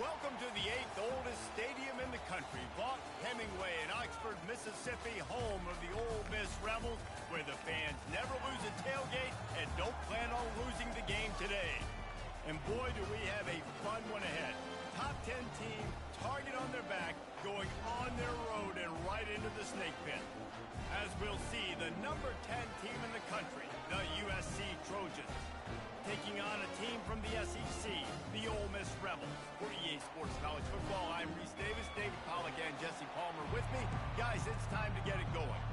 Welcome to the 8th oldest stadium in the country, Vaught Hemingway in Oxford, Mississippi, home of the Ole Miss Rebels, where the fans never lose a tailgate and don't plan on losing the game today. And boy, do we have a fun one ahead. Top 10 team, target on their back, going on their road and right into the snake pit. As we'll see, the number 10 team in the country, the USC Trojans, taking on a team from the SEC, the Ole Miss Rebels. For EA Sports College Football, I'm Reese Davis, David Pollack, and Jesse Palmer with me. Guys, it's time to get it going.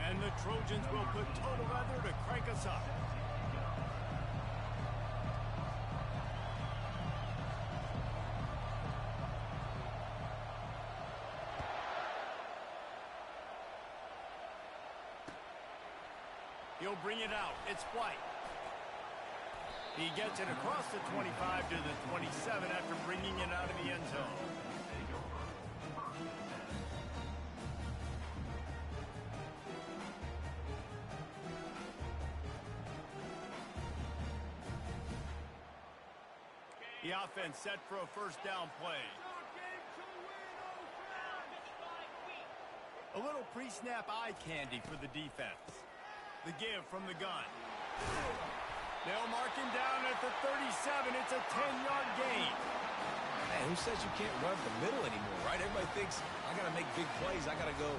And the Trojans will put total leather to crank us up. He'll bring it out. It's White. He gets it across the 25 to the 27 after bringing it out of the end zone. The offense set for a first down play. A little pre-snap eye candy for the defense. The give from the gun. They'll mark him down at the 37. It's a 10-yard gain. Man, who says you can't run the middle anymore, right? Everybody thinks, I got to make big plays. I got to go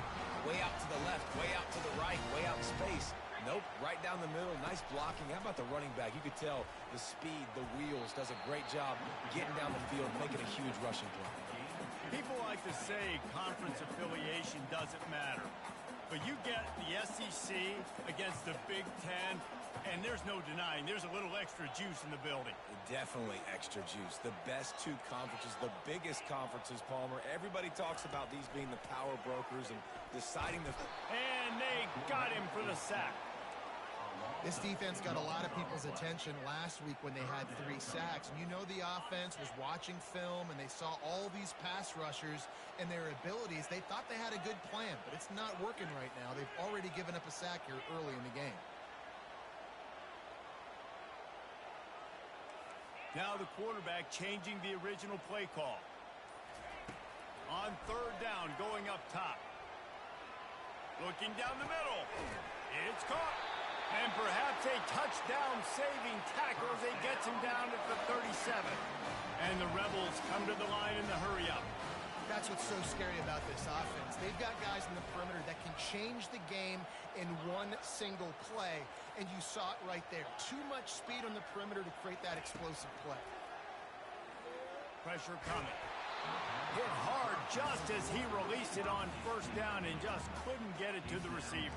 way out to the left, way out to the right, way out in space. Nope, right down the middle. Nice blocking. How about the running back? You could tell the speed, the wheels, does a great job getting down the field, making a huge rushing play. People like to say conference affiliation doesn't matter. But you get the SEC against the Big Ten, and there's no denying there's a little extra juice in the building. Definitely extra juice. The best two conferences, the biggest conferences, Palmer. Everybody talks about these being the power brokers and deciding the... And they got him for the sack. This defense got a lot of people's attention last week when they had 3 sacks. And you know the offense was watching film, and they saw all these pass rushers and their abilities. They thought they had a good plan, but it's not working right now. They've already given up a sack here early in the game. Now the quarterback changing the original play call. On third down, going up top. Looking down the middle. It's caught. And perhaps a touchdown-saving tackle as he gets him down at the 37. And the Rebels come to the line in the hurry-up. That's what's so scary about this offense. They've got guys in the perimeter that can change the game in one single play. And you saw it right there. Too much speed on the perimeter to create that explosive play. Pressure coming. Hit hard just as he released it on first down and just couldn't get it to the receiver.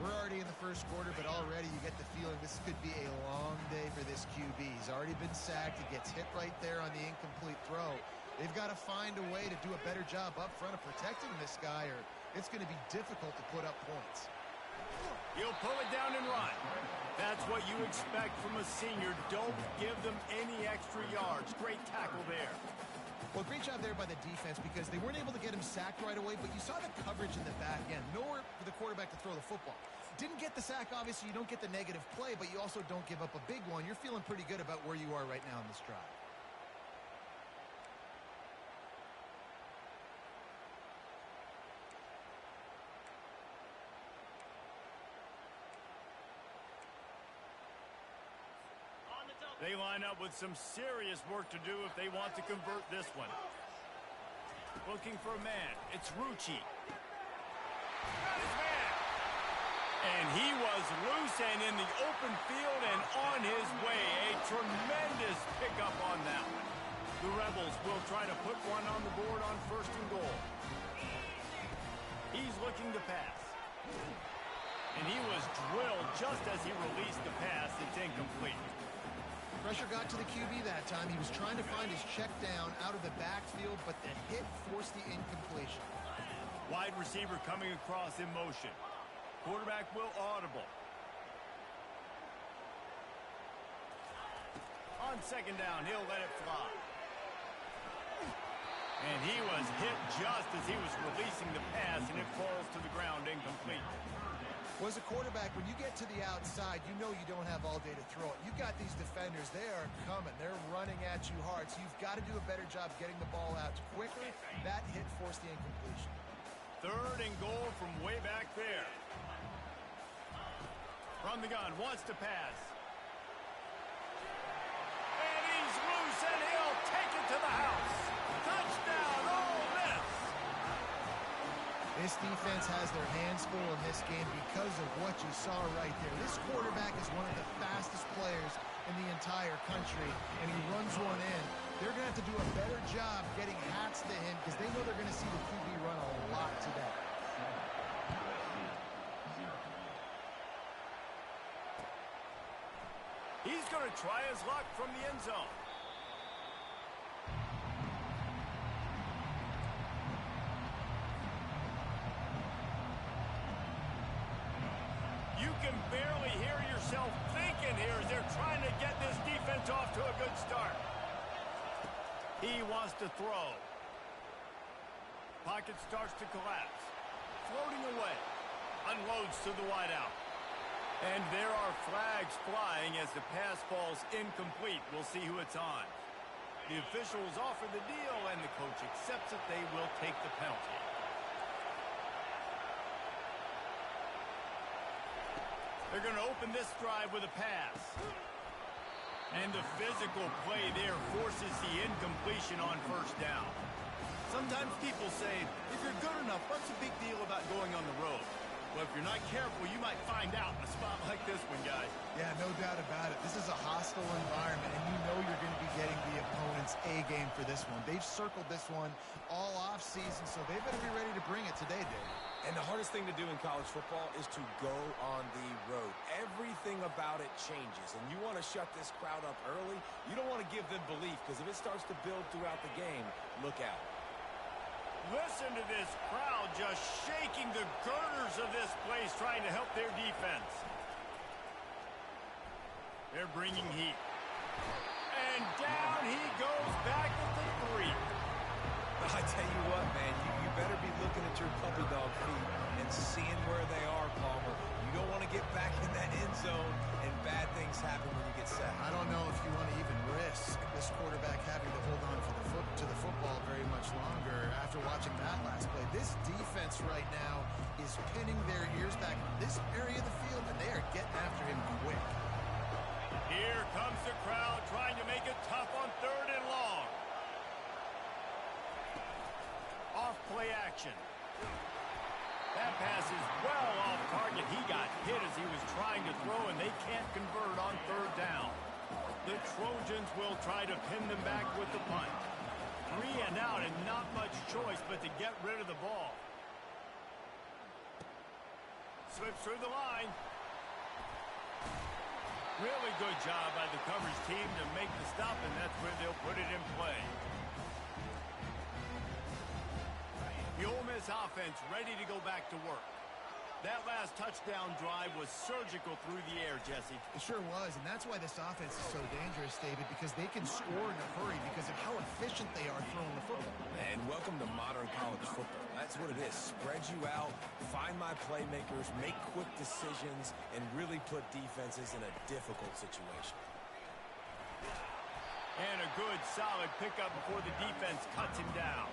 We're already in the first quarter, but already you get the feeling this could be a long day for this QB. He's already been sacked. He gets hit right there on the incomplete throw. They've got to find a way to do a better job up front of protecting this guy, or it's going to be difficult to put up points. He'll pull it down and run. That's what you expect from a senior. Don't give them any extra yards. Great tackle there. Well, great job there by the defense because they weren't able to get him sacked right away, but you saw the coverage in the back end. Nowhere for the quarterback to throw the football. Didn't get the sack, obviously. You don't get the negative play, but you also don't give up a big one. You're feeling pretty good about where you are right now in this drive. They line up with some serious work to do if they want to convert this one. Looking for a man. It's Rucci. Got his man. And he was loose and in the open field and on his way. A tremendous pickup on that one. The Rebels will try to put one on the board on first and goal. He's looking to pass. And he was drilled just as he released the pass. It's incomplete. Pressure got to the QB that time. He was trying to find his check down out of the backfield, but the hit forced the incompletion. Wide receiver coming across in motion. Quarterback will audible. On second down, he'll let it fly. And he was hit just as he was releasing the pass, and it falls to the ground incomplete. Well, as a quarterback, when you get to the outside, you know you don't have all day to throw it. You got these defenders, they are coming. They're running at you hard, so you've got to do a better job getting the ball out quicker. That hit forced the incompletion. 3rd and goal from way back there. From the gun, wants to pass. And he's loose, and he'll take it to the house. Touchdown, Ole Miss! This defense has their hands full in this game because of what you saw right there. This quarterback is one of the fastest players in the entire country, and he runs one in. They're going to have to do a better job getting hats to him because they know they're going to see the QB run a lot today. He's going to try his luck from the end zone. You can barely hear yourself thinking here as they're trying to get this defense off to a good start. He wants to throw. Pocket starts to collapse. Floating away. Unloads to the wideout. And there are flags flying as the pass falls incomplete. We'll see who it's on. The officials offer the deal, and the coach accepts it. They will take the penalty. They're going to open this drive with a pass. And the physical play there forces the incompletion on 1st down. Sometimes people say, if you're good enough, what's the big deal about going on the road? Well, if you're not careful, you might find out in a spot like this one, guys. Yeah, no doubt about it. This is a hostile environment, and you know you're going to be getting the opponent's A game for this one. They've circled this one all offseason, so they better be ready to bring it today, Dave. And the hardest thing to do in college football is to go on the road. Everything about it changes, and you want to shut this crowd up early. You don't want to give them belief, because if it starts to build throughout the game, look out. Listen to this crowd just shaking the girders of this place, trying to help their defense. They're bringing heat. And down he goes back at the 3. I tell you what, man, you better be looking at your puppy dog feet and seeing where they are, Palmer. You don't want to get back in that end zone and bad things happen when you get set. I don't know if you want to even risk this quarterback having to hold on to the football very much longer after watching that last play. This defense right now is pinning their ears back in this area of the field, and they are getting after him quick. Here comes the crowd trying to make it tough on 3rd and long. Off play action. That pass is well off target. He got hit as he was trying to throw, and they can't convert on 3rd down. The Trojans will try to pin them back with the punt. 3 and out, and not much choice but to get rid of the ball. Slips through the line. Really good job by the coverage team to make the stop, and that's where they'll put it in play. The Ole Miss offense ready to go back to work. That last touchdown drive was surgical through the air, Jesse. It sure was, and that's why this offense is so dangerous, David, because they can score in a hurry because of how efficient they are throwing the football. And welcome to modern college football. That's what it is. Spread you out, find my playmakers, make quick decisions, and really put defenses in a difficult situation. And a good, solid pickup before the defense cuts him down.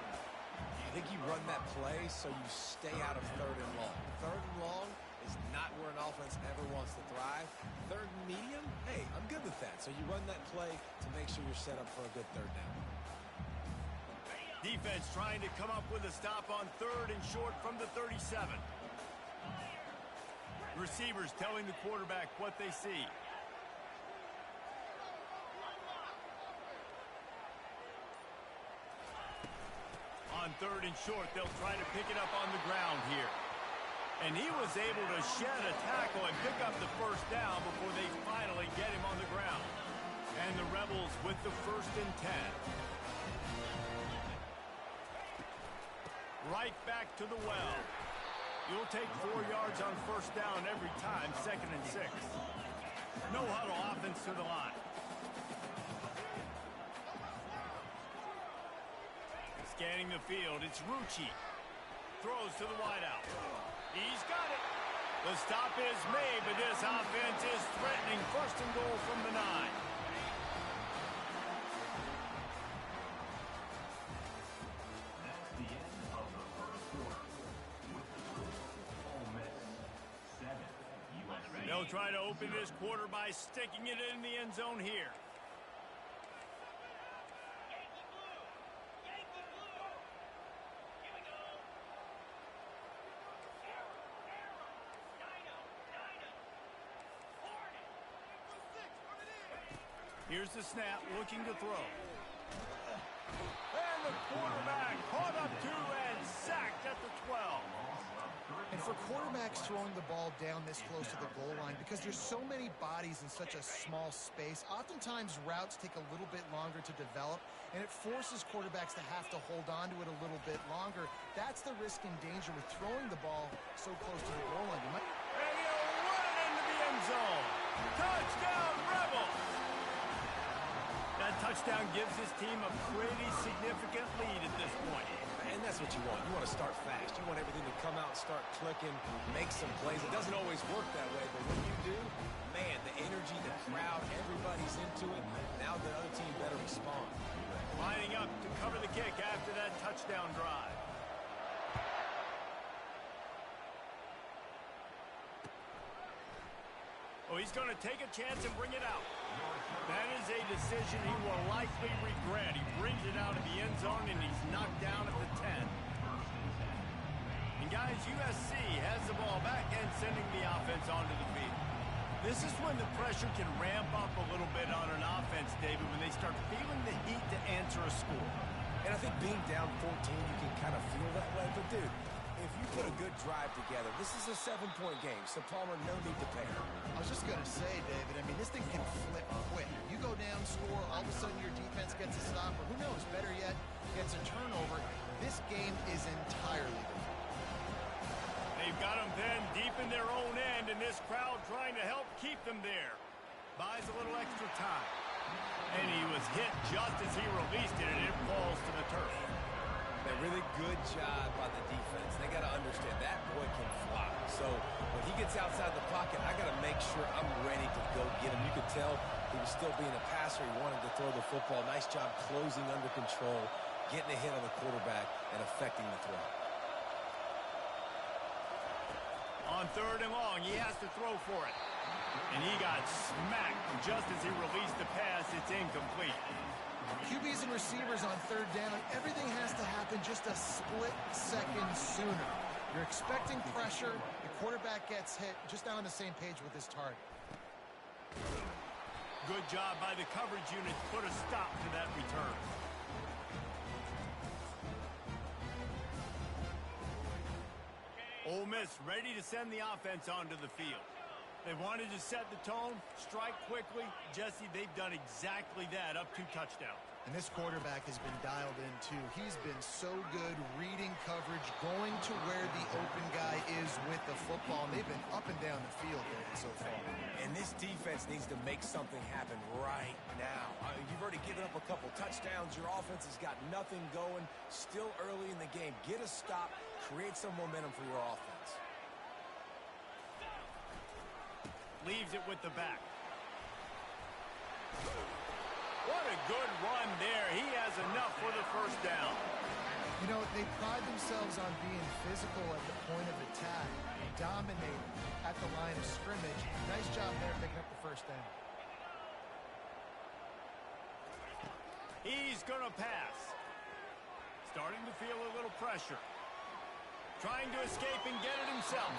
I think you run that play so you stay out of 3rd and long. 3rd and long is not where an offense ever wants to thrive. 3rd and medium, hey, I'm good with that. So you run that play to make sure you're set up for a good 3rd down. Defense trying to come up with a stop on 3rd and short from the 37. Receivers telling the quarterback what they see. On 3rd and short, they'll try to pick it up on the ground here. And he was able to shed a tackle and pick up the 1st down before they finally get him on the ground. And the Rebels with the 1st and 10. Right back to the well. You'll take 4 yards on 1st down every time, 2nd and 6. No huddle offense to the line. Scanning the field, it's Rucci. Throws to the wideout. He's got it. The stop is made, but this offense is threatening. First and goal from the 9. That's the end of the first quarter. With the score, Ole Miss 7, USC. They'll try to open this quarter by sticking it in the end zone here. Here's the snap, looking to throw. And the quarterback caught up to and sacked at the 12. And for quarterbacks throwing the ball down this close to the goal line, because there's so many bodies in such a small space, oftentimes routes take a little bit longer to develop, and it forces quarterbacks to have to hold on to it a little bit longer. That's the risk and danger with throwing the ball so close to the goal line. And he'll run it into the end zone. Touchdown, Rebels! That touchdown gives his team a pretty significant lead at this point. And that's what you want. You want to start fast. You want everything to come out, start clicking, make some plays. It doesn't always work that way, but when you do, man, the energy, the crowd, everybody's into it. Now the other team better respond. Lining up to cover the kick after that touchdown drive. Oh, he's going to take a chance and bring it out. That is a decision he will likely regret. He brings it out of the end zone, and he's knocked down at the 10. And, guys, USC has the ball back and sending the offense onto the field. This is when the pressure can ramp up a little bit on an offense, David, when they start feeling the heat to answer a score. And I think being down 14, you can kind of feel that way. But, dude, if you put a good drive together, this is a 7-point game, so Palmer, no need to pair. I was just going to say, David, I mean, this thing can flip quick. You go down, score, all of a sudden your defense gets a stop, or who knows, better yet, gets a turnover. This game is entirely different. They've got them then deep in their own end, and this crowd trying to help keep them there. Buys a little extra time. And he was hit just as he released it, and it falls to the turf. A really good job by the defense. They got to understand that boy can fly. So when he gets outside the pocket, I got to make sure I'm ready to go get him. You could tell he was still being a passer. He wanted to throw the football. Nice job closing under control, getting a hit on the quarterback, and affecting the throw. On 3rd and long, he has to throw for it. And he got smacked just as he released the pass. It's incomplete. QBs and receivers on 3rd down, everything has to happen just a split second sooner. You're expecting pressure, the quarterback gets hit, just not on the same page with his target. Good job by the coverage unit to put a stop to that return. Ole Miss ready to send the offense onto the field. They wanted to set the tone, strike quickly. Jesse, they've done exactly that, up 2 touchdowns. And this quarterback has been dialed in, too. He's been so good reading coverage, going to where the open guy is with the football. And they've been up and down the field so far. And this defense needs to make something happen right now. You've already given up a couple touchdowns. Your offense has got nothing going. Still early in the game. Get a stop. Create some momentum for your offense. Leaves it with the back. What a good run there. He has enough for the first down. You know, they pride themselves on being physical at the point of attack, dominating at the line of scrimmage. Nice job there picking up the first down. He's going to pass. Starting to feel a little pressure. Trying to escape and get it himself.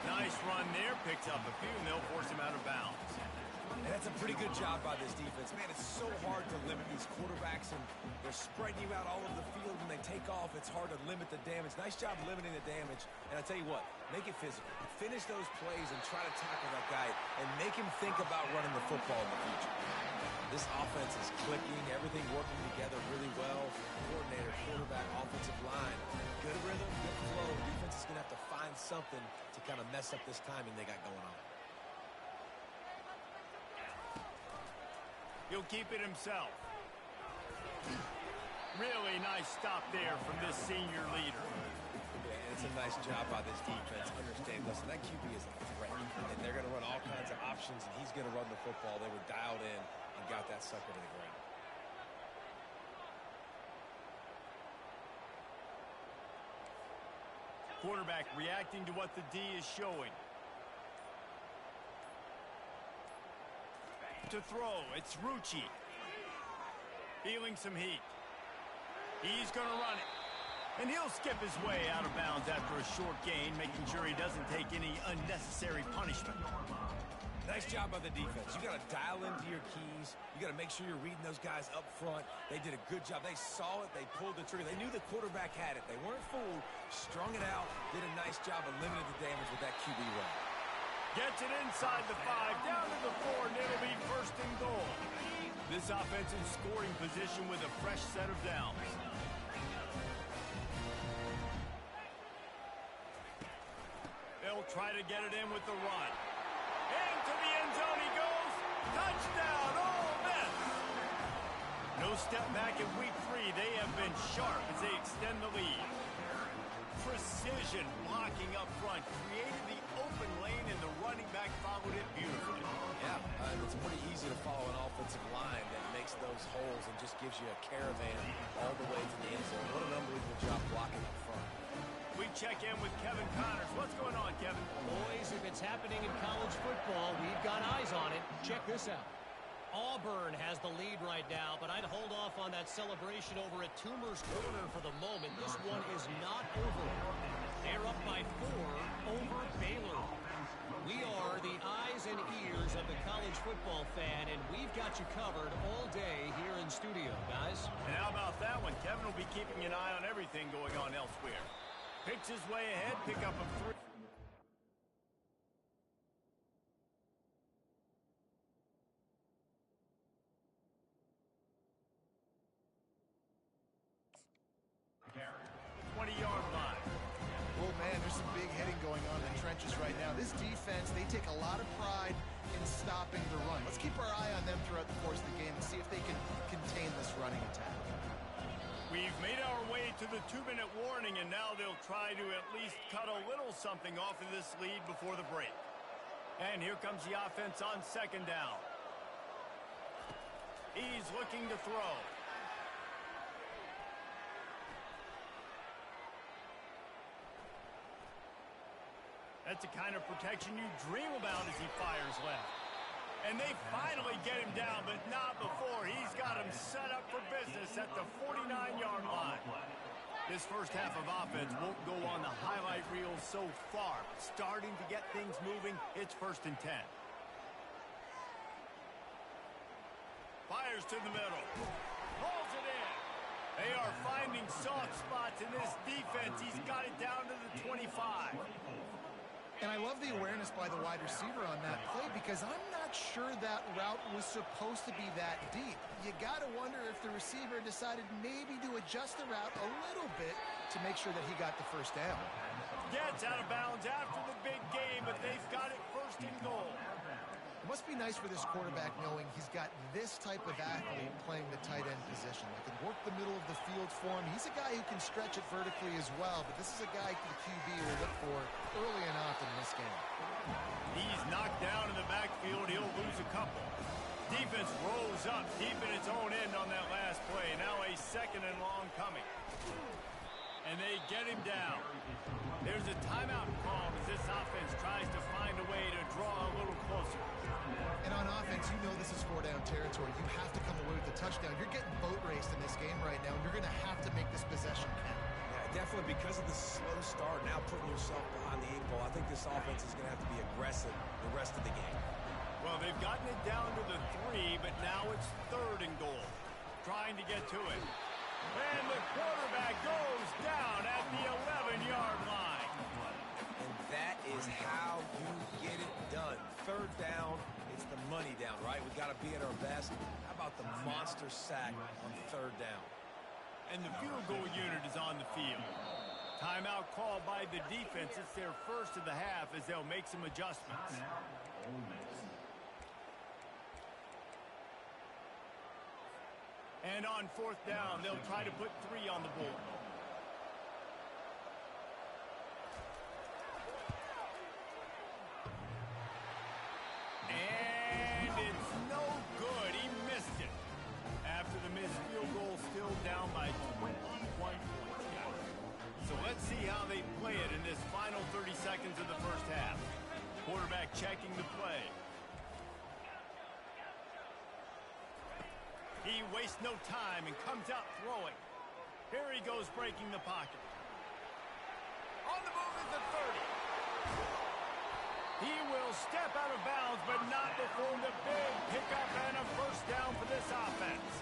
Nice run there. Picks up a few, and they'll force him out of bounds. And that's a pretty good job by this defense. Man, it's so hard to limit these quarterbacks, and they're spreading you out all over the field. When they take off, it's hard to limit the damage. Nice job limiting the damage. And I tell you what, make it physical. Finish those plays and try to tackle that guy and make him think about running the football in the future. This offense is clicking, everything working together really well. Coordinator, quarterback, offensive line. Good rhythm, good flow. Defense is going to have to find something to kind of mess up this timing they got going on. He'll keep it himself. Really nice stop there from this senior leader. And That's a nice job by this defense. Understand, listen, that QB is a threat, and they're going to run all kinds of options, and he's going to run the football. They were dialed in and got that sucker to the ground. Quarterback reacting to what the D is showing. To throw, it's Rucci. Feeling some heat. He's going to run it. And he'll skip his way out of bounds after a short gain, making sure he doesn't take any unnecessary punishment. Nice job by the defense. You got to dial into your keys. You got to make sure you're reading those guys up front. They did a good job. They saw it. They pulled the trigger. They knew the quarterback had it. They weren't fooled. Strung it out. Did a nice job of limiting the damage with that QB run. Gets it inside the 5, down to the 4, and it'll be first and goal. This offense in scoring position with a fresh set of downs. They'll try to get it in with the run. Into the end zone he goes. Touchdown, Ole Miss. No step back in week 3. They have been sharp as they extend the lead. Precision blocking up front. Created the open lane, and the running back followed it beautifully. Yeah, it's pretty easy to follow an offensive line that makes those holes and just gives you a caravan all the way to the end zone. What an unbelievable job blocking up front. We check in with Kevin Connors. What's going on, Kevin? Boys, if it's happening in college football, we've got eyes on it. Check this out. Auburn has the lead right now, but I'd hold off on that celebration over at Toomer's Corner for the moment. This one is not over. They're up by 4 over Baylor. We are the eyes and ears of the college football fan, and we've got you covered all day here in studio, guys. And how about that one? Kevin will be keeping an eye on everything going on elsewhere. Picks his way ahead, pick up a 3. Carry. 20-yard line. Oh, man, there's some big hitting going on in the trenches right now. This defense, they take a lot of pride in stopping the run. Let's keep our eye on them throughout the course of the game and see if they can contain this running attack. We've made our way to the 2-minute warning, and now they'll try to at least cut a little something off of this lead before the break. And here comes the offense on second down. He's looking to throw. That's the kind of protection you dream about as he fires left. And they finally get him down, but not before. He's got him set up for business at the 49-yard line. This first half of offense won't go on the highlight reel so far. Starting to get things moving, it's 1st and 10. Fires to the middle. Pulls it in. They are finding soft spots in this defense. He's got it down to the 25. And I love the awareness by the wide receiver on that play because I'm not sure that route was supposed to be that deep. You got to wonder if the receiver decided maybe to adjust the route a little bit to make sure that he got the first down. Gets out of bounds after the big game, but they've got it 1st and goal. It must be nice for this quarterback knowing he's got this type of athlete playing the tight end position. That can work the middle of the field for him. He's a guy who can stretch it vertically as well, but this is a guy the QB will look for early and often in this game. He's knocked down in the backfield. He'll lose a couple. Defense rolls up deep in its own end on that last play. Now a 2nd and long coming. And they get him down. There's a timeout called as this offense tries to find a way to draw a little closer. And on offense, you know this is 4-down territory. You have to come away with the touchdown. You're getting boat raced in this game right now, and you're going to have to make this possession count. Yeah, definitely because of the slow start, now putting yourself behind the 8 ball, I think this offense is going to have to be aggressive the rest of the game. Well, they've gotten it down to the 3, but now it's 3rd and goal. Trying to get to it. And the quarterback goes down at the 11-yard line. And that is how you get it done. 3rd down, it's the money down, right? We've got to be at our best. How about the monster sack on 3rd down? And the field goal unit is on the field. Timeout called by the defense. It's their first of the half as they'll make some adjustments. And on 4th down, they'll try to put 3 on the board. Let's see how they play it in this final 30 seconds of the first half. Quarterback checking the play. He wastes no time and comes out throwing. Here he goes breaking the pocket. On the move is the 30. He will step out of bounds, but not before the big pickup and a first down for this offense.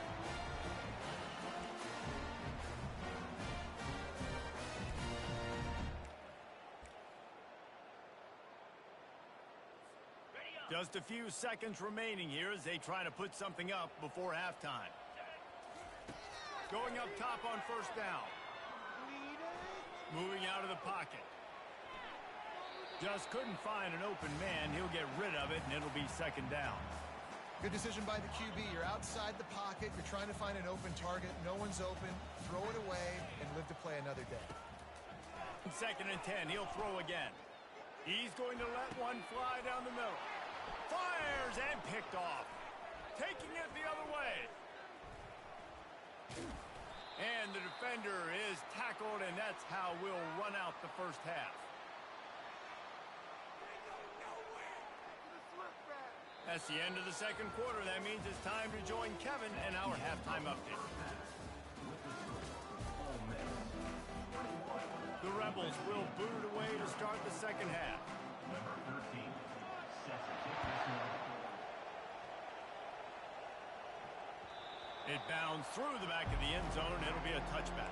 Just a few seconds remaining here as they try to put something up before halftime. Going up top on first down. Moving out of the pocket. Just couldn't find an open man. He'll get rid of it, and it'll be second down. Good decision by the QB. You're outside the pocket. You're trying to find an open target. No one's open. Throw it away and live to play another day. Second and 10. He'll throw again. He's going to let one fly down the middle. Fires and picked off. Taking it the other way. And the defender is tackled, and that's how we'll run out the first half. That's the end of the second quarter. That means it's time to join Kevin and our halftime update. The Rebels will boot it away to start the second half. Number 13, set to kick this one. It bounds through the back of the end zone. It'll be a touchback.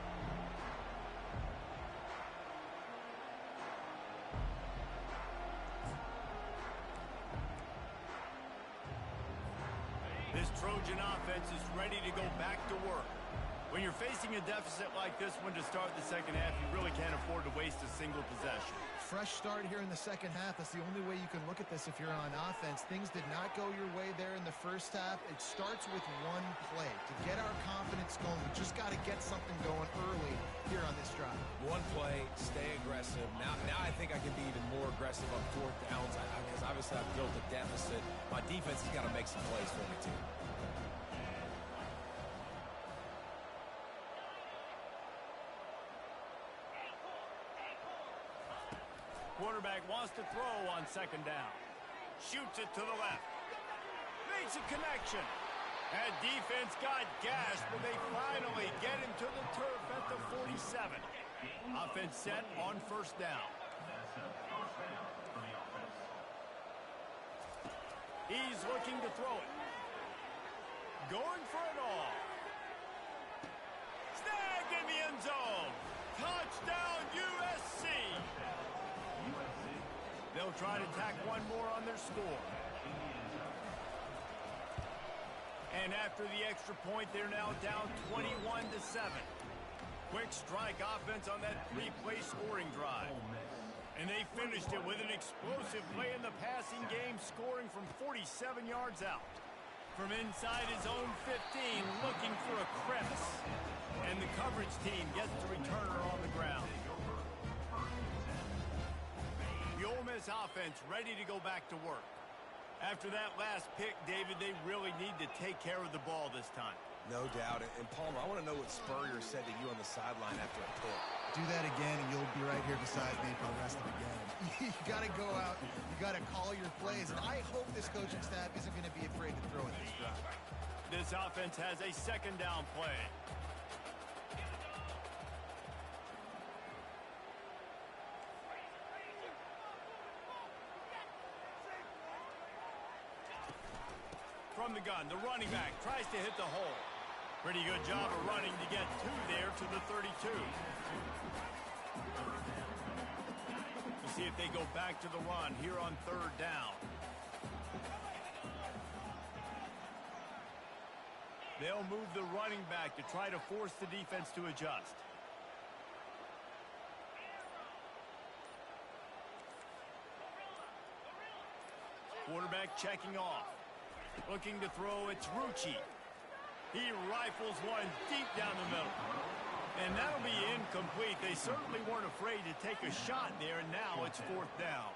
This Trojan offense is ready to go back to work. When you're facing a deficit like this one to start the second half, you really can't afford to waste a single possession. Fresh start here in the second half. That's the only way you can look at this if you're on offense. Things did not go your way there in the first half. It starts with one play. To get our confidence going, we just got to get something going early here on this drive. One play, stay aggressive. Now I think I can be even more aggressive on fourth downs because obviously I've built a deficit. My defense has got to make some plays for me too. Quarterback wants to throw on second down. Shoots it to the left. Makes a connection. That defense got gashed, but they finally get him to the turf at the 47. Offense set on first down. He's looking to throw it. Going for it all. Snag in the end zone. Touchdown, USC. They'll try to tack one more on their score. And after the extra point, they're now down 21-7. Quick strike offense on that three-play scoring drive. And they finished it with an explosive play in the passing game, scoring from 47 yards out. From inside his own 15, looking for a crevice. And the coverage team gets the returner on the ground. The Ole Miss offense ready to go back to work. After that last pick, David, they really need to take care of the ball this time. No doubt. And Palmer, I want to know what Spurrier said to you on the sideline after a pick. Do that again, and you'll be right here beside me for the rest of the game. You got to go out. You got to call your plays. And I hope this coaching staff isn't going to be afraid to throw at this drive. This offense has a second down play. From the gun, the running back tries to hit the hole. Pretty good job of running to get two there to the 32. We'll see if they go back to the run here on third down. They'll move the running back to try to force the defense to adjust. Quarterback checking off. Looking to throw, it's Rucci. He rifles one deep down the middle. And that'll be incomplete. They certainly weren't afraid to take a shot there, and now it's fourth down.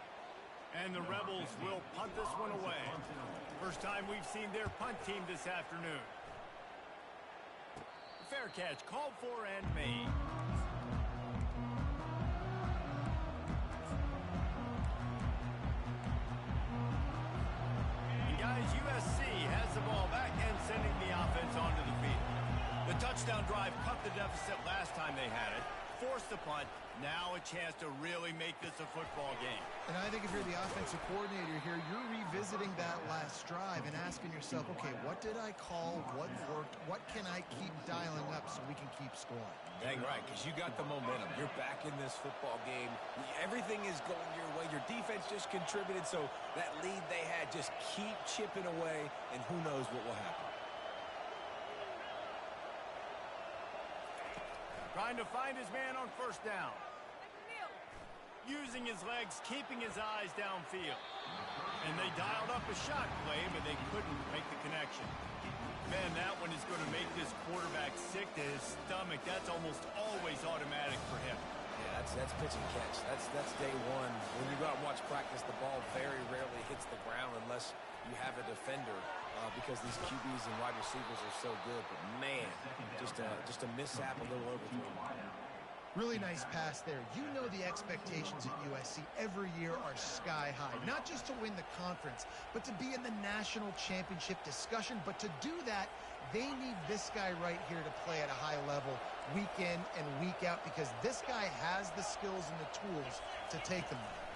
And the Rebels will punt this one away. First time we've seen their punt team this afternoon. Fair catch, called for and made. sending the offense onto the field. The touchdown drive cut the deficit last time they had it, forced the punt. Now a chance to really make this a football game. And I think if you're the offensive coordinator here, you're revisiting that last drive and asking yourself, okay, what did I call? What worked? What can I keep dialing up so we can keep scoring? Dang right, because you got the momentum. You're back in this football game. Everything is going your way. Your defense just contributed, so that lead they had, just keep chipping away, and who knows what will happen. Trying to find his man on first down. Using his legs, keeping his eyes downfield. And they dialed up a shot play, but they couldn't make the connection. Man, that one is going to make this quarterback sick to his stomach. That's almost always automatic for him. Yeah, that's pitch and catch. That's day one. When you go out and watch practice, the ball very rarely hits the ground unless you have a defender because these QBs and wide receivers are so good. But, man, just a mishap, a little overthrow. Really nice pass there. You know the expectations at USC every year are sky high. Not just to win the conference, but to be in the national championship discussion. But to do that, they need this guy right here to play at a high level week in and week out because this guy has the skills and the tools to take them there.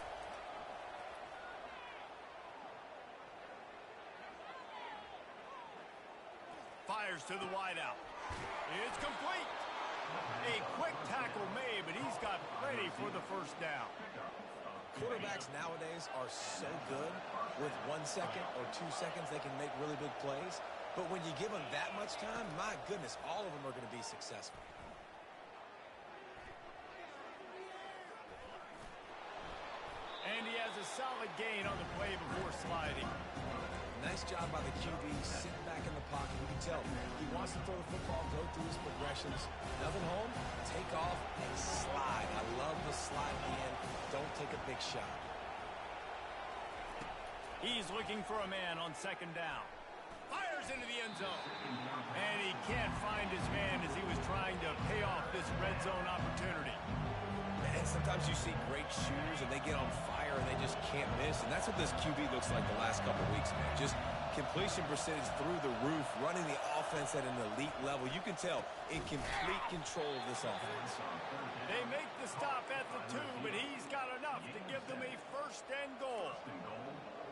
Fires to the wideout. It's complete. A quick tackle made, but he's got plenty for the first down. Quarterbacks nowadays are so good. With 1 second or 2 seconds, they can make really big plays. But when you give them that much time, my goodness, all of them are going to be successful. And he has a solid gain on the play before sliding. Nice job by the QB, sitting back in the pocket. You can tell he wants to throw the football, go through his progressions. Nothing home, take off, and slide. I love the slide at the end. Don't take a big shot. He's looking for a man on second down. Fires into the end zone. And he can't find his man as he was trying to pay off this red zone opportunity. And sometimes you see great shooters and they get on fire and they just can't miss. And that's what this QB looks like the last couple weeks, man. Just completion percentage through the roof, running the offense at an elite level. You can tell in complete control of this offense. They make the stop at the 2, but he's got enough to give them a first and goal.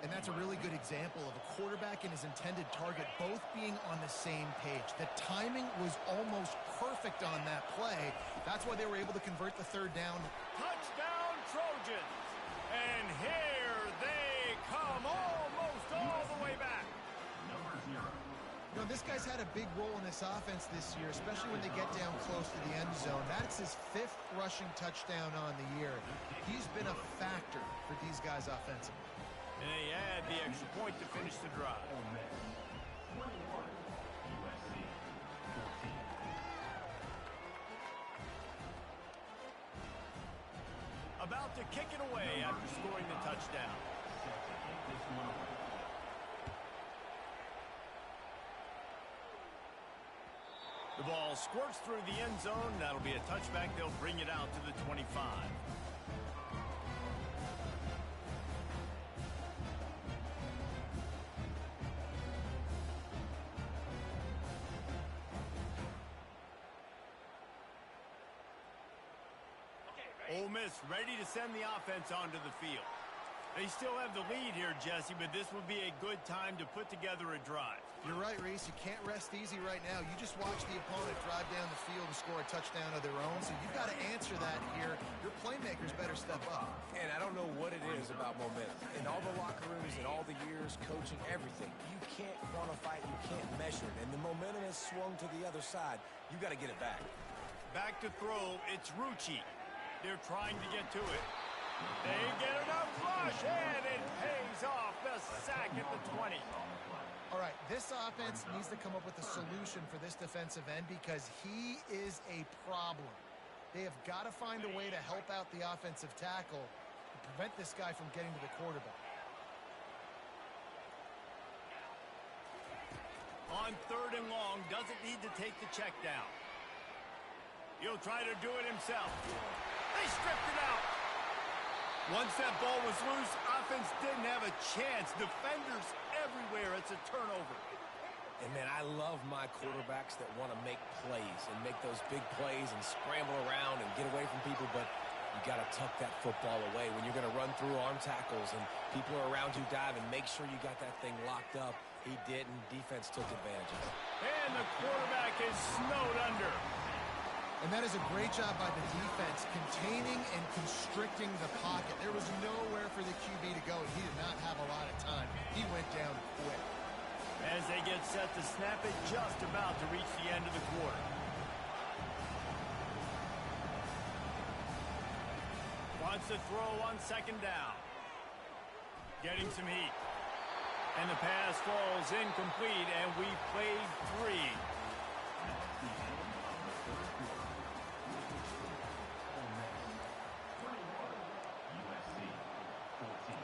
And that's a really good example of a quarterback and his intended target both being on the same page. The timing was almost perfect on that play. That's why they were able to convert the third down. Touchdown, Trojans. And here they come almost all the way back. You know, this guy's had a big role in this offense this year, especially when they get down close to the end zone. That's his 5th rushing touchdown on the year. He's been a factor for these guys offensively. And they add the extra point to finish the drive. About to kick it away after scoring the touchdown. The ball squirts through the end zone. That'll be a touchback. They'll bring it out to the 25. Ole Miss ready to send the offense onto the field. They still have the lead here, Jesse, but this will be a good time to put together a drive. You're right, Reese. You can't rest easy right now. You just watch the opponent drive down the field and score a touchdown of their own, so you've got to answer that here. Your playmakers better step up. And I don't know what it is about momentum. In all the locker rooms, in all the years, coaching, everything, you can't quantify it, you can't measure it. And the momentum has swung to the other side. You got to get it back. Back to throw, it's Rucci. They're trying to get to it. They get enough rush, and it pays off the sack at the 20. All right, this offense needs to come up with a solution for this defensive end because he is a problem. They have got to find a way to help out the offensive tackle to prevent this guy from getting to the quarterback. On 3rd and long, doesn't need to take the check down. He'll try to do it himself. They stripped it out. Once that ball was loose, offense didn't have a chance. Defenders everywhere. It's a turnover. And, man, I love my quarterbacks that want to make plays and make those big plays and scramble around and get away from people, but you got to tuck that football away when you're going to run through arm tackles and people are around you diving. Make sure you got that thing locked up. He didn't. Defense took advantage of it. And the quarterback is snowed under. And that is a great job by the defense, containing and constricting the pocket. There was nowhere for the QB to go, and he did not have a lot of time. He went down quick. As they get set to snap it, just about to reach the end of the quarter. Wants to throw on second down. Getting some heat. And the pass falls incomplete, and we played 3. USC 14.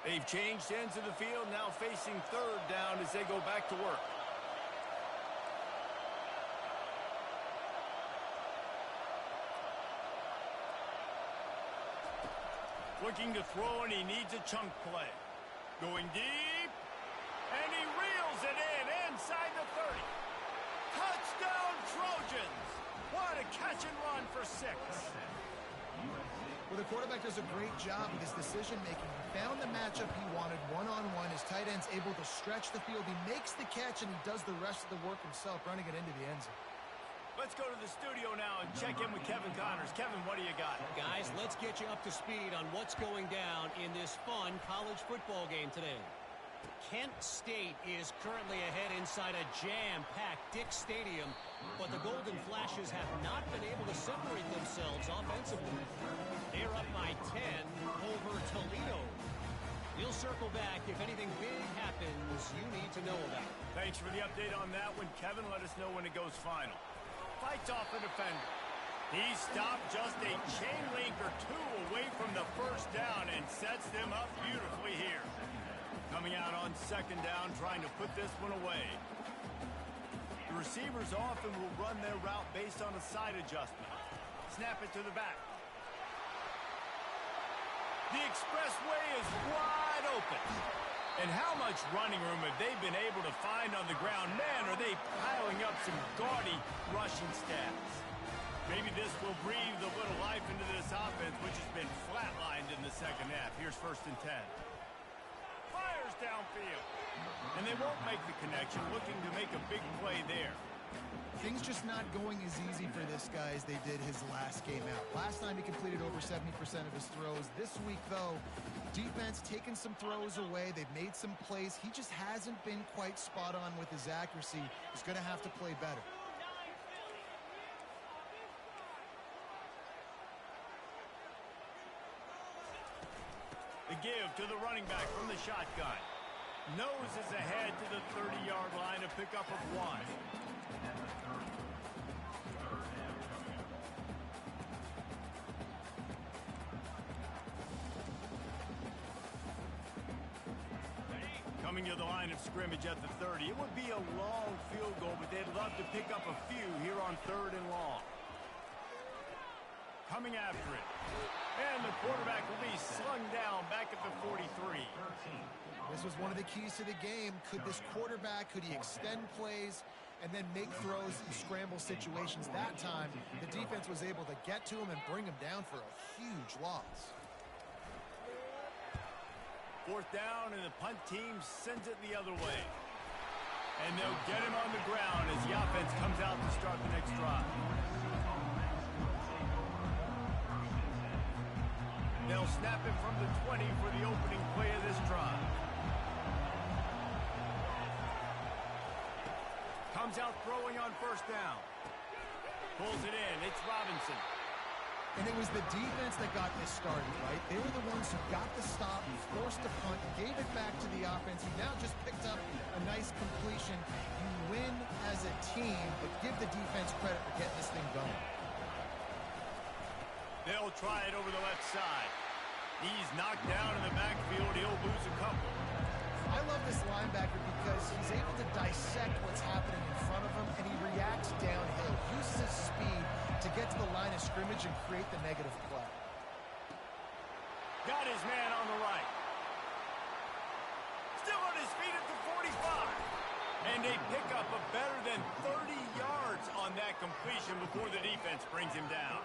They've changed ends of the field, now facing third down as they go back to work. Looking to throw, and he needs a chunk play. Going deep, and he reels it in inside the 30. Touchdown, Trojans! What a catch and run for 6. Well, the quarterback does a great job with his decision-making. He found the matchup he wanted one-on-one. His tight end's able to stretch the field. He makes the catch, and he does the rest of the work himself, running it into the end zone. Let's go to the studio now and check in with Kevin Connors. Kevin, what do you got? Guys, let's get you up to speed on what's going down in this fun college football game today. Kent State is currently ahead inside a jam-packed Dick Stadium, but the Golden Flashes have not been able to separate themselves offensively. They're up by 10 over Toledo. We'll circle back if anything big happens you need to know about. Thanks for the update on that one, Kevin. Let us know when it goes final. Fights off a defender. He stopped just a chain link or 2 away from the first down and sets them up beautifully here. Coming out on second down, trying to put this one away. The receivers often will run their route based on a side adjustment. Snap it to the back. The expressway is wide open. And how much running room have they been able to find on the ground? Man, are they piling up some gaudy rushing stats. Maybe this will breathe a little life into this offense, which has been flatlined in the second half. Here's 1st and 10. Fires downfield. And they won't make the connection, looking to make a big play there. Things just not going as easy for this guy as they did his last game out. Last time he completed over 70% of his throws. This week, though, defense taking some throws away. They've made some plays. He just hasn't been quite spot on with his accuracy. He's going to have to play better. The give to the running back from the shotgun. Nose is ahead to the 30-yard line, a pickup of 1. Coming to the line of scrimmage at the 30. It would be a long field goal, but they'd love to pick up a few here on 3rd and long. Coming after it. And the quarterback will be slung down back at the 43. This was one of the keys to the game. Could this quarterback, could he extend plays and then make throws in scramble situations? That time, the defense was able to get to him and bring him down for a huge loss. 4th down, and the punt team sends it the other way. And they'll get him on the ground as the offense comes out to start the next drive. They'll snap it from the 20 for the opening play of this drive. Comes out throwing on 1st down. Pulls it in. It's Robinson. And it was the defense that got this started, right? They were the ones who got the stop, forced a punt, gave it back to the offense. He now just picked up a nice completion. You win as a team, but give the defense credit for getting this thing going. They'll try it over the left side. He's knocked down in the backfield. He'll lose a couple. I love this linebacker because he's able to dissect what's happening in front of him, and he reacts downhill, uses his speed to get to the line of scrimmage and create the negative play. Got his man on the right. on his feet at the 45. And they pick up a better than 30 yards on that completion before the defense brings him down.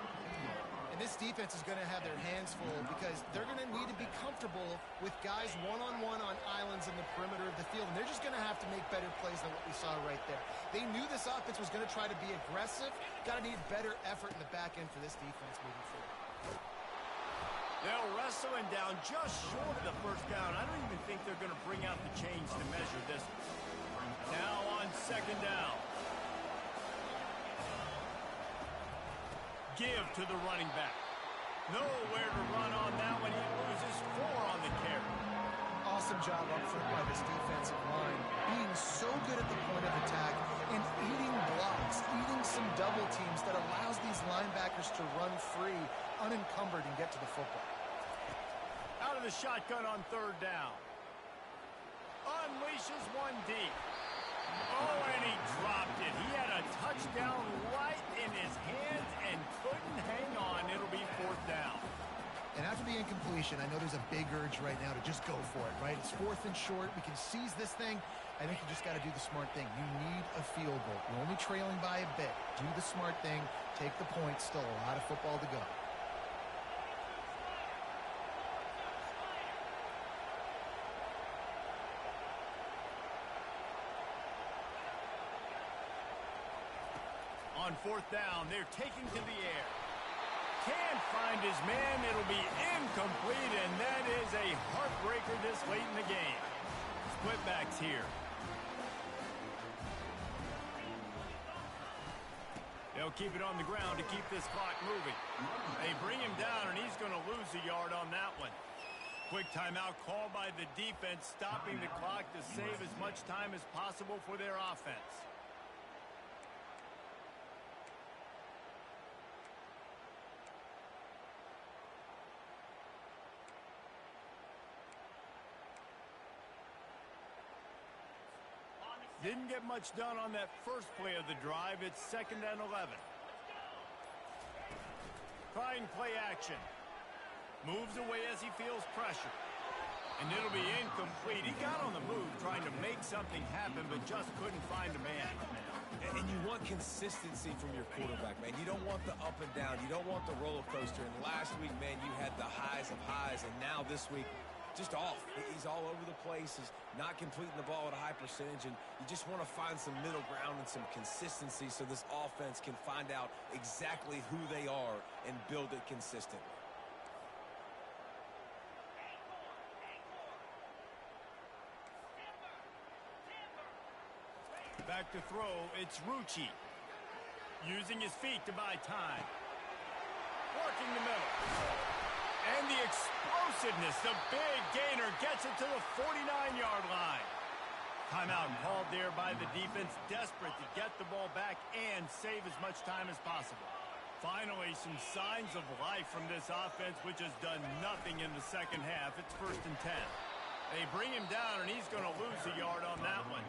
And this defense is going to have their hands full because they're going to need to be comfortable with guys one-on-one on islands in the perimeter of the field. And they're just going to have to make better plays than what we saw right there. They knew this offense was going to try to be aggressive. Got to need better effort in the back end for this defense moving forward. They'll wrestle him down just short of the first down. I don't even think they're going to bring out the chains to measure this. Now on second down. Give to the running back. Nowhere to run on that one. He loses 4 on the carry. Awesome job up front by this defensive line. Being so good at the point of attack and eating blocks, eating some double teams that allows these linebackers to run free, unencumbered, and get to the football. Out of the shotgun on third down. Unleashes one deep. Oh, and he dropped it. He had a touchdown right in his hands and couldn't hang on. It'll be fourth down. And after the incompletion, I know there's a big urge right now to just go for it, right? It's fourth and short. We can seize this thing. I think you just got to do the smart thing. You need a field goal. You're only trailing by a bit. Do the smart thing. Take the point. Still a lot of football to go. On fourth down, they're taking to the air. Can't find his man. It'll be incomplete, and that is a heartbreaker this late in the game. Split backs here. They'll keep it on the ground to keep this clock moving. They bring him down, and he's going to lose a yard on that one. Quick timeout called by the defense, stopping the clock to save as much time as possible for their offense. Didn't get much done on that first play of the drive. It's 2nd and 11. Trying play action. Moves away as he feels pressure. And it'll be incomplete. He got on the move trying to make something happen, but just couldn't find a man. And you want consistency from your quarterback, man. You don't want the up and down. You don't want the roller coaster. And last week, man, you had the highs of highs. And now this week, just off. He's all over the place. He's not completing the ball at a high percentage, and you just want to find some middle ground and some consistency so this offense can find out exactly who they are and build it consistently. Back to throw, it's Rucci. Using his feet to buy time. Working the middle. And the explosiveness, the big gainer gets it to the 49-yard line. Timeout called there by the defense, desperate to get the ball back and save as much time as possible. Finally, some signs of life from this offense, which has done nothing in the second half. It's 1st and 10. They bring him down, and he's going to lose a yard on that one.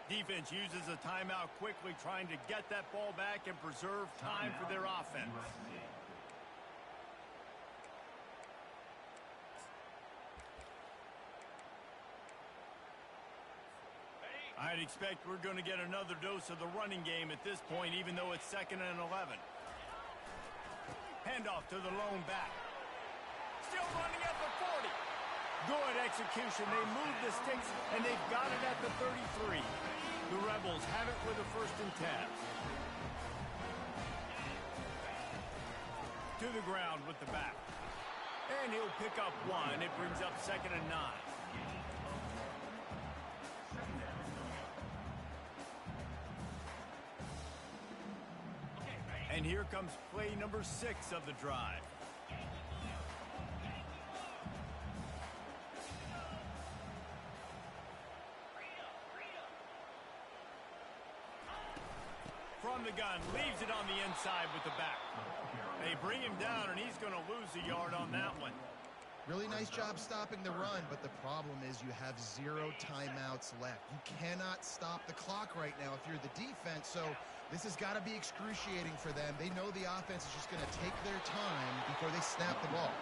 Defense uses a timeout quickly, trying to get that ball back and preserve time for their offense. I'd expect we're going to get another dose of the running game at this point, even though it's 2nd and 11. Handoff to the lone back. Still running at the 40. Good execution. They move the sticks, and they've got it at the 33. The Rebels have it with a 1st and 10. To the ground with the back. And he'll pick up 1. It brings up 2nd and 9. And here comes play number 6 of the drive. From the gun, leaves it on the inside with the back. They bring him down, and he's going to lose a yard on that one. Really nice job stopping the run, but the problem is you have 0 timeouts left. You cannot stop the clock right now if you're the defense, so this has got to be excruciating for them. They know the offense is just going to take their time before they snap the ball.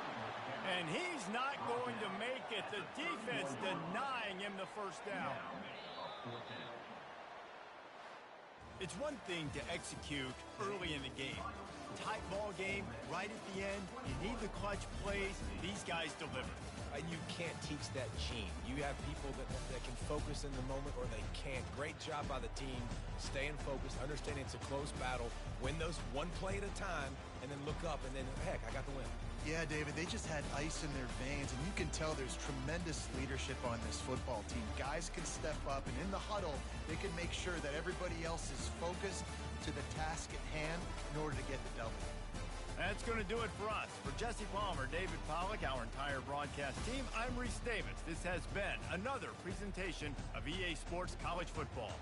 And he's not going to make it. The defense denying him the first down. It's one thing to execute early in the game. Tight ball game, right at the end. You need the clutch plays. These guys deliver. And you can't teach that gene. You have people that can focus in the moment or they can't. Great job by the team, staying focused, understanding it's a close battle, win those one play at a time, and then look up, and then, heck, I got the win. Yeah, David, they just had ice in their veins, and you can tell there's tremendous leadership on this football team. Guys can step up, and in the huddle, they can make sure that everybody else is focused to the task at hand in order to get the W. That's going to do it for us. For Jesse Palmer, David Pollack, our entire broadcast team, I'm Reese Davis. This has been another presentation of EA Sports College Football.